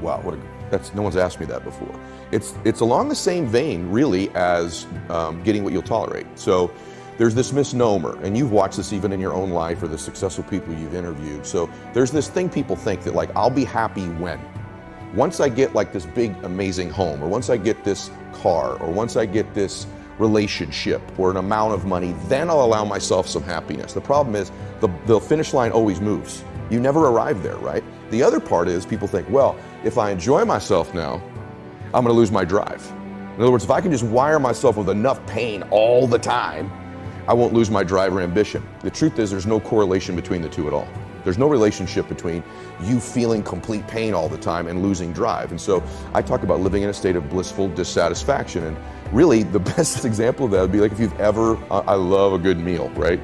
Wow, that's no one's asked me that before. It's along the same vein, really, as getting what you'll tolerate. So there's this misnomer, and you've watched this even in your own life or the successful people you've interviewed. So there's this thing people think that, like, I'll be happy when. Once I get like this big, amazing home, or once I get this car, or once I get this relationship or an amount of money, then I'll allow myself some happiness. The problem is the finish line always moves. You never arrive there, right? The other part is people think, well, if I enjoy myself now, I'm gonna lose my drive. In other words, if I can just wire myself with enough pain all the time, I won't lose my drive or ambition. The truth is there's no correlation between the two at all. There's no relationship between you feeling complete pain all the time and losing drive. And so I talk about living in a state of blissful dissatisfaction. And really the best example of that would be like if you've ever, I love a good meal, right?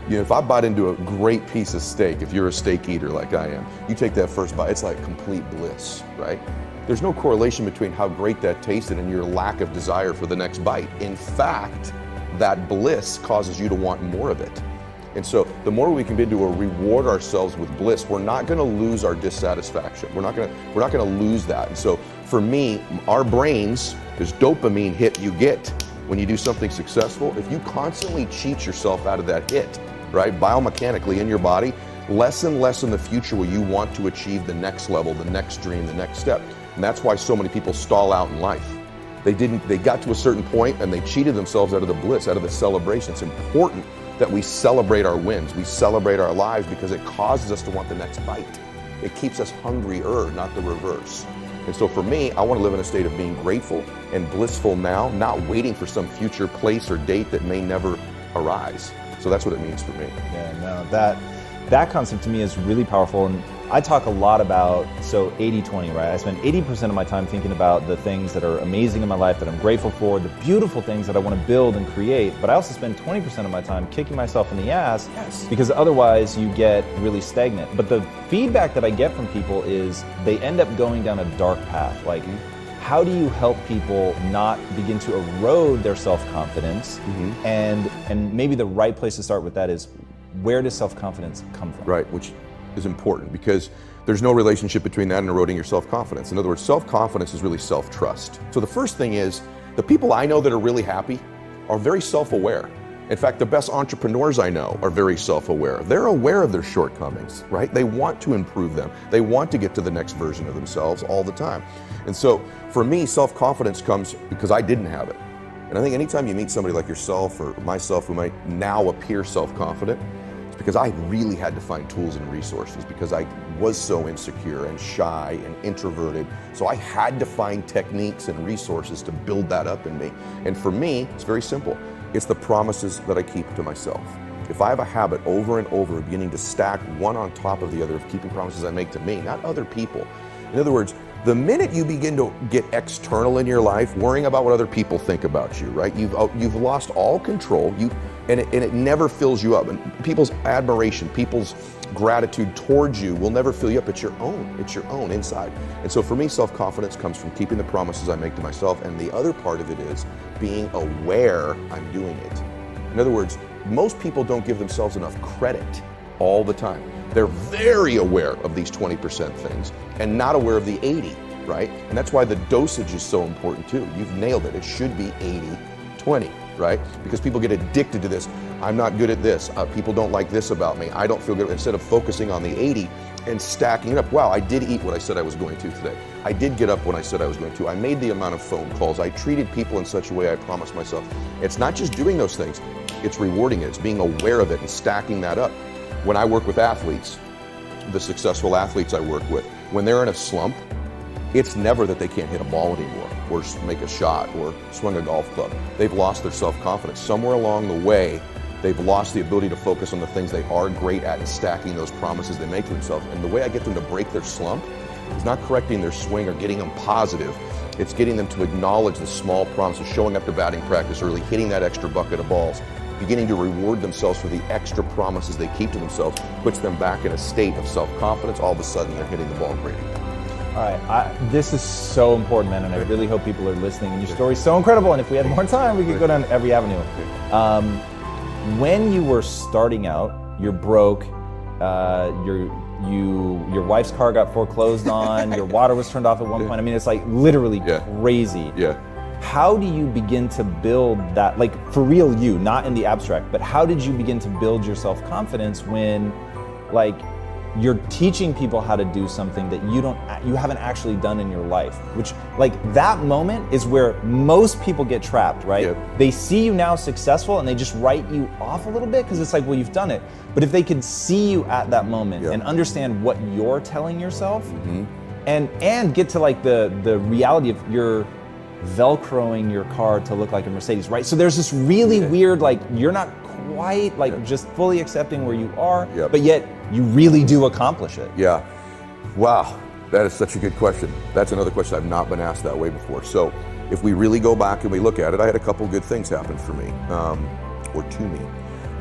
You know, if I bite into a great piece of steak, if you're a steak eater like I am, you take that first bite, it's like complete bliss, right? There's no correlation between how great that tasted and your lack of desire for the next bite. In fact, that bliss causes you to want more of it. And so the more we can begin to reward ourselves with bliss, we're not going to lose our dissatisfaction. We're not going to lose that. And so for me, our brains, this dopamine hit you get when you do something successful, if you constantly cheat yourself out of that hit, right, biomechanically in your body, less and less in the future will you want to achieve the next level, the next dream, the next step. And that's why so many people stall out in life. They got to a certain point and they cheated themselves out of the bliss, out of the celebration. It's important that we celebrate our wins, we celebrate our lives, because it causes us to want the next bite. It keeps us hungrier, not the reverse. And so for me, I want to live in a state of being grateful and blissful now, not waiting for some future place or date that may never arise. So that's what it means for me. Yeah, no, that concept to me is really powerful. And I talk a lot about, so 80-20, right? I spend 80% of my time thinking about the things that are amazing in my life, that I'm grateful for, the beautiful things that I want to build and create. But I also spend 20% of my time kicking myself in the ass, because otherwise you get really stagnant. But the feedback that I get from people is they end up going down a dark path. Like, how do you help people not begin to erode their self-confidence? And maybe the right place to start with that is, where does self-confidence come from? Right, which is important, because there's no relationship between that and eroding your self-confidence. In other words, self-confidence is really self-trust. So the first thing is, the people I know that are really happy are very self-aware. In fact, the best entrepreneurs I know are very self-aware. They're aware of their shortcomings, right? They want to improve them. They want to get to the next version of themselves all the time. And so for me, self-confidence comes because I didn't have it. And I think anytime you meet somebody like yourself or myself who might now appear self-confident, it's because I really had to find tools and resources, because I was so insecure and shy and introverted. So I had to find techniques and resources to build that up in me. And for me, it's very simple. It's the promises that I keep to myself. If I have a habit over and over beginning to stack one on top of the other of keeping promises I make to me, not other people. In other words, the minute you begin to get external in your life, worrying about what other people think about you, right? You've lost all control. And it never fills you up. And people's admiration, people's gratitude towards you will never fill you up. It's your own. It's your own inside. And so for me, self-confidence comes from keeping the promises I make to myself. And the other part of it is being aware I'm doing it. In other words, most people don't give themselves enough credit all the time. They're very aware of these 20% things and not aware of the 80, right? And that's why the dosage is so important too. You've nailed it. It should be 80-20, right? Because people get addicted to this. I'm not good at this. People don't like this about me. I don't feel good. Instead of focusing on the 80 and stacking it up. Wow, I did eat what I said I was going to today. I did get up when I said I was going to. I made the amount of phone calls. I treated people in such a way I promised myself. It's not just doing those things. It's rewarding it. It's being aware of it and stacking that up. When I work with athletes, the successful athletes I work with, when they're in a slump, it's never that they can't hit a ball anymore or make a shot or swing a golf club. They've lost their self-confidence. Somewhere along the way, they've lost the ability to focus on the things they are great at and stacking those promises they make to themselves. And the way I get them to break their slump is not correcting their swing or getting them positive. It's getting them to acknowledge the small promises, showing up to batting practice early, hitting that extra bucket of balls, beginning to reward themselves for the extra promises they keep to themselves, puts them back in a state of self-confidence. All of a sudden, they're hitting the ball great. All right, this is so important, man, and I really hope people are listening. And your story's so incredible, and if we had more time, we could go down every avenue. When you were starting out, you're broke, you're your wife's car got foreclosed on, your water was turned off at one point. I mean, it's like literally crazy. Yeah. How do you begin to build that, like for real you, not in the abstract, but how did you begin to build your self-confidence when like you're teaching people how to do something that you haven't actually done in your life? Which like that moment is where most people get trapped, right? Yep. They see you now successful and they just write you off a little bit because it's like, well, you've done it. But if they could see you at that moment and understand what you're telling yourself and get to like the reality of your Velcroing your car to look like a Mercedes, right? So there's this really weird, like you're not quite like just fully accepting where you are, but yet you really do accomplish it. Yeah. Wow. That is such a good question. That's another question I've not been asked that way before. So if we really go back and we look at it, I had a couple good things happen for me, or to me.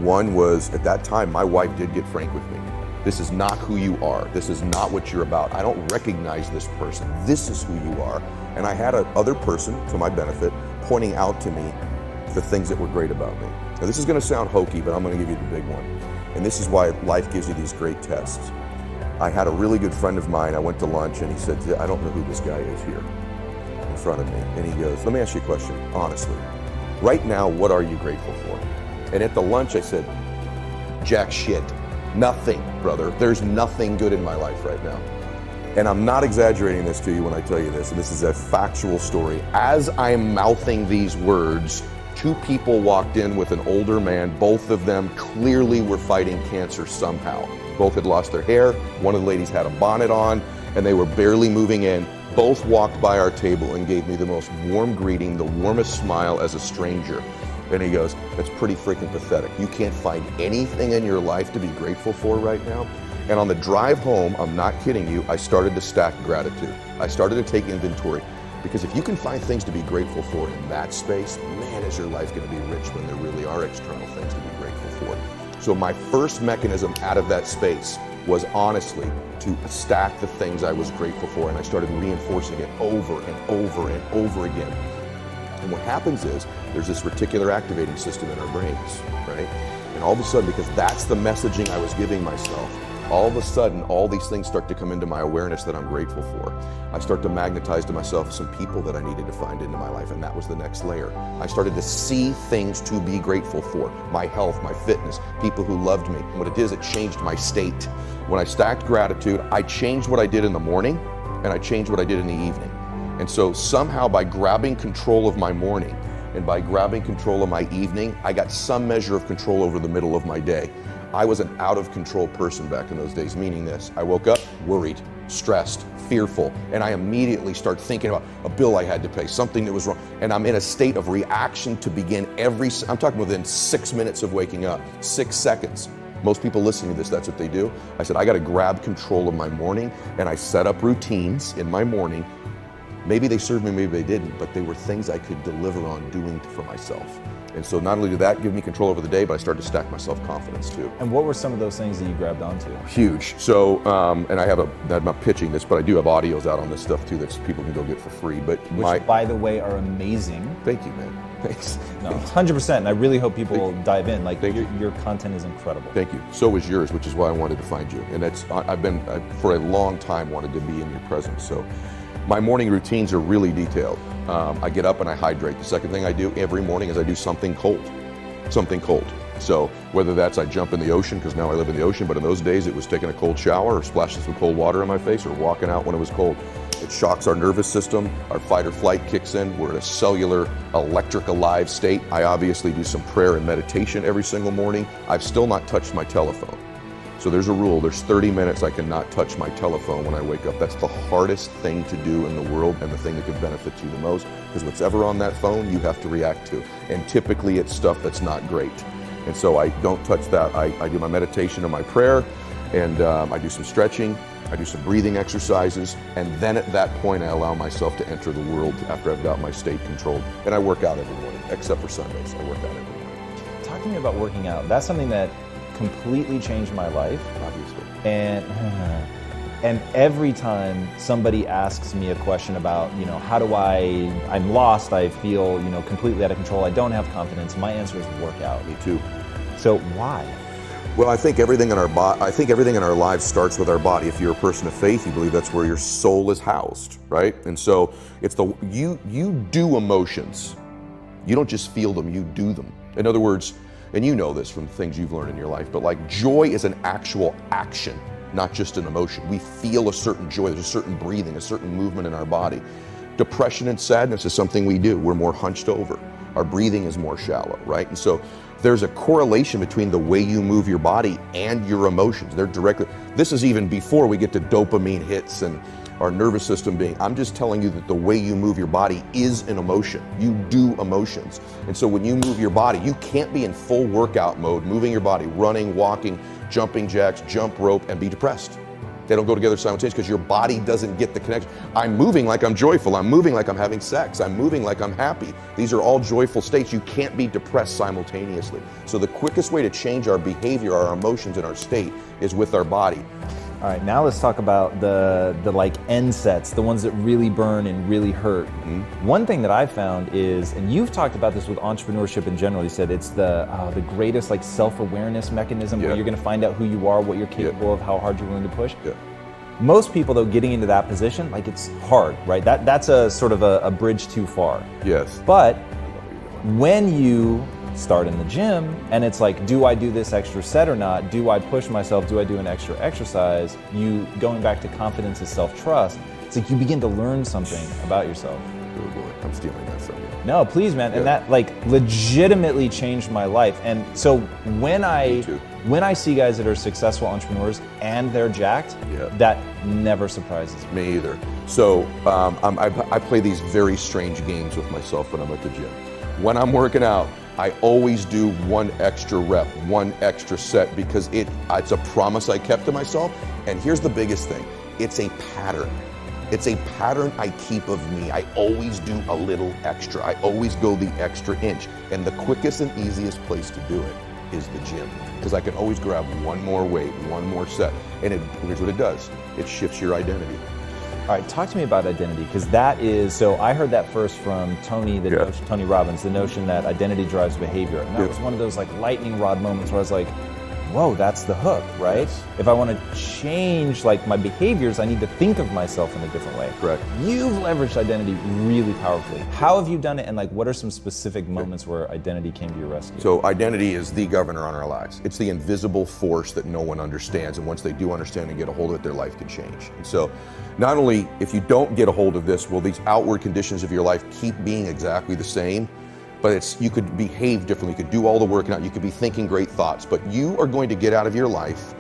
One was at that time, my wife did get frank with me. This is not who you are. This is not what you're about. I don't recognize this person. This is who you are. And I had another person, to my benefit, pointing out to me the things that were great about me. Now this is gonna sound hokey, but I'm gonna give you the big one. And this is why life gives you these great tests. I had a really good friend of mine, I went to lunch and he said, I don't know who this guy is here in front of me. And he goes, let me ask you a question, honestly. Right now, what are you grateful for? And at the lunch I said, jack shit. Nothing, brother. There's nothing good in my life right now. And I'm not exaggerating this to you when I tell you this, and this is a factual story. As I'm mouthing these words, two people walked in with an older man. Both of them clearly were fighting cancer somehow. Both had lost their hair. One of the ladies had a bonnet on, and they were barely moving in. Both walked by our table and gave me the most warm greeting, the warmest smile as a stranger. And he goes, that's pretty freaking pathetic. You can't find anything in your life to be grateful for right now? And on the drive home, I'm not kidding you, I started to stack gratitude. I started to take inventory. Because if you can find things to be grateful for in that space, man, is your life gonna be rich when there really are external things to be grateful for. So my first mechanism out of that space was honestly to stack the things I was grateful for, and I started reinforcing it over and over and over again. And what happens is, there's this reticular activating system in our brains, right? And all of a sudden, because that's the messaging I was giving myself, all of a sudden, all these things start to come into my awareness that I'm grateful for. I start to magnetize to myself some people that I needed to find into my life, and that was the next layer. I started to see things to be grateful for. My health, my fitness, people who loved me. And what it did is it changed my state. When I stacked gratitude, I changed what I did in the morning, and I changed what I did in the evening. And so somehow by grabbing control of my morning and by grabbing control of my evening, I got some measure of control over the middle of my day. I was an out of control person back in those days, meaning this. I woke up worried, stressed, fearful, and I immediately start thinking about a bill I had to pay, something that was wrong. And I'm in a state of reaction to begin I'm talking within 6 minutes of waking up, 6 seconds. Most people listening to this, that's what they do. I said, I gotta grab control of my morning, and I set up routines in my morning. Maybe they served me, maybe they didn't, but they were things I could deliver on doing for myself. And so not only did that give me control over the day, but I started to stack my self-confidence too. And what were some of those things that you grabbed onto? Huge. So, and I'm not pitching this, but I do have audios out on this stuff too that people can go get for free. But Which, by the way, are amazing. Thank you, man. Thanks. No, 100%. And I really hope people dive in. Like your content is incredible. Thank you. So is yours, which is why I wanted to find you. And I've for a long time wanted to be in your presence. So my morning routines are really detailed. I get up and I hydrate. The second thing I do every morning is I do something cold. So whether that's I jump in the ocean, because now I live in the ocean, but in those days it was taking a cold shower or splashing some cold water in my face or walking out when it was cold. It shocks our nervous system, our fight or flight kicks in, we're in a cellular, electric alive state. I obviously do some prayer and meditation every single morning. I've still not touched my telephone. So there's a rule, there's 30 minutes I cannot touch my telephone when I wake up. That's the hardest thing to do in the world and the thing that can benefit you the most, because what's ever on that phone, you have to react to. And typically it's stuff that's not great. And so I don't touch that. I do my meditation and my prayer, and I do some stretching, I do some breathing exercises, and then at that point I allow myself to enter the world after I've got my state controlled. And I work out every morning, except for Sundays, I work out every morning. Talk to me about working out. That's something that completely changed my life. Obviously. And every time somebody asks me a question about, how do I'm lost, I feel, completely out of control, I don't have confidence, my answer is work out. Me too. So why? Well, I think everything in our lives starts with our body. If you're a person of faith, you believe that's where your soul is housed, right? And so it's you do emotions. You don't just feel them, you do them. In other words, and you know this from things you've learned in your life, but like joy is an actual action, not just an emotion. We feel a certain joy, there's a certain breathing, a certain movement in our body. Depression and sadness is something we do. We're more hunched over. Our breathing is more shallow, right? And so there's a correlation between the way you move your body and your emotions. They're directly, this is even before we get to dopamine hits and our nervous system being, I'm just telling you that the way you move your body is an emotion. You do emotions. And so when you move your body, you can't be in full workout mode, moving your body, running, walking, jumping jacks, jump rope, and be depressed. They don't go together simultaneously because your body doesn't get the connection. I'm moving like I'm joyful. I'm moving like I'm having sex. I'm moving like I'm happy. These are all joyful states. You can't be depressed simultaneously. So the quickest way to change our behavior, our emotions, and our state is with our body. All right, now let's talk about the like end sets, the ones that really burn and really hurt. Mm-hmm. One thing that I've found is, and you've talked about this with entrepreneurship in general, you said it's the greatest like self-awareness mechanism where you're gonna find out who you are, what you're capable of, how hard you're willing to push. Yeah. Most people though, getting into that position, like it's hard, right? That's a sort of a bridge too far. Yes. But when you start in the gym and it's like, do I do this extra set or not? Do I push myself? Do I do an extra exercise? You going back to confidence and self-trust, it's like you begin to learn something about yourself. Oh boy, I'm stealing that from you. No, please, man. Yeah. And that like legitimately changed my life. And so when I see guys that are successful entrepreneurs and they're jacked, that never surprises me. Me either. So I play these very strange games with myself when I'm at the gym. When I'm working out, I always do one extra rep, one extra set, because it's a promise I kept to myself. And here's the biggest thing, it's a pattern. It's a pattern I keep of me. I always do a little extra. I always go the extra inch. And the quickest and easiest place to do it is the gym, because I can always grab one more weight, one more set. And here's what it does, it shifts your identity. All right, talk to me about identity, because that is, so I heard that first from Tony, Tony Robbins, the notion that identity drives behavior. And that was one of those like lightning rod moments where I was like, whoa, that's the hook, right? Yes. If I want to change like my behaviors, I need to think of myself in a different way. Correct. You've leveraged identity really powerfully. How have you done it, and like what are some specific moments where identity came to your rescue? So identity is the governor on our lives. It's the invisible force that no one understands, and once they do understand and get a hold of it, their life can change. And so not only if you don't get a hold of this, will these outward conditions of your life keep being exactly the same, but you could behave differently, you could do all the working out, you could be thinking great thoughts, but you are going to get out of your life,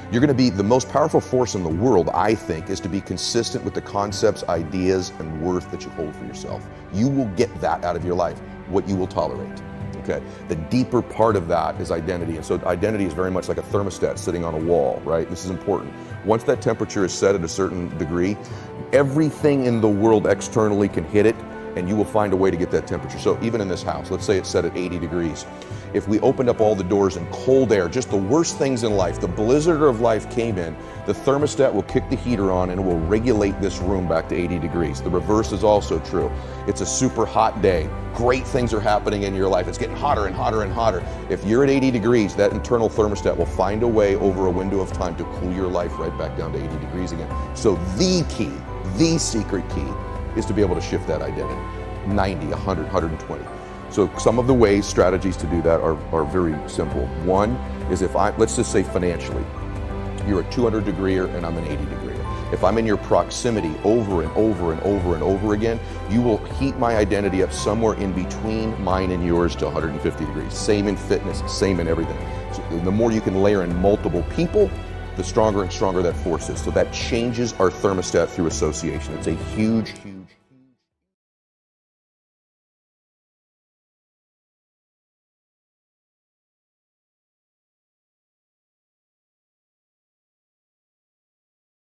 you're going to be the most powerful force in the world, I think, is to be consistent with the concepts, ideas, and worth that you hold for yourself. You will get that out of your life, what you will tolerate. Okay. The deeper part of that is identity. And so identity is very much like a thermostat sitting on a wall, right? This is important. Once that temperature is set at a certain degree, everything in the world externally can hit it, and you will find a way to get that temperature. So even in this house, let's say it's set at 80 degrees. If we opened up all the doors and cold air, just the worst things in life, the blizzard of life came in, the thermostat will kick the heater on and it will regulate this room back to 80 degrees. The reverse is also true. It's a super hot day. Great things are happening in your life. It's getting hotter and hotter and hotter. If you're at 80 degrees, that internal thermostat will find a way over a window of time to cool your life right back down to 80 degrees again. So the key, the secret key, is to be able to shift that identity. 90, 100, 120. So some of the ways, strategies to do that are very simple. One is let's just say financially, you're a 200 degreer and I'm an 80 degreer. If I'm in your proximity over and over and over and over again, you will heat my identity up somewhere in between mine and yours to 150 degrees. Same in fitness, same in everything. So the more you can layer in multiple people, the stronger and stronger that force is. So that changes our thermostat through association. It's a huge, huge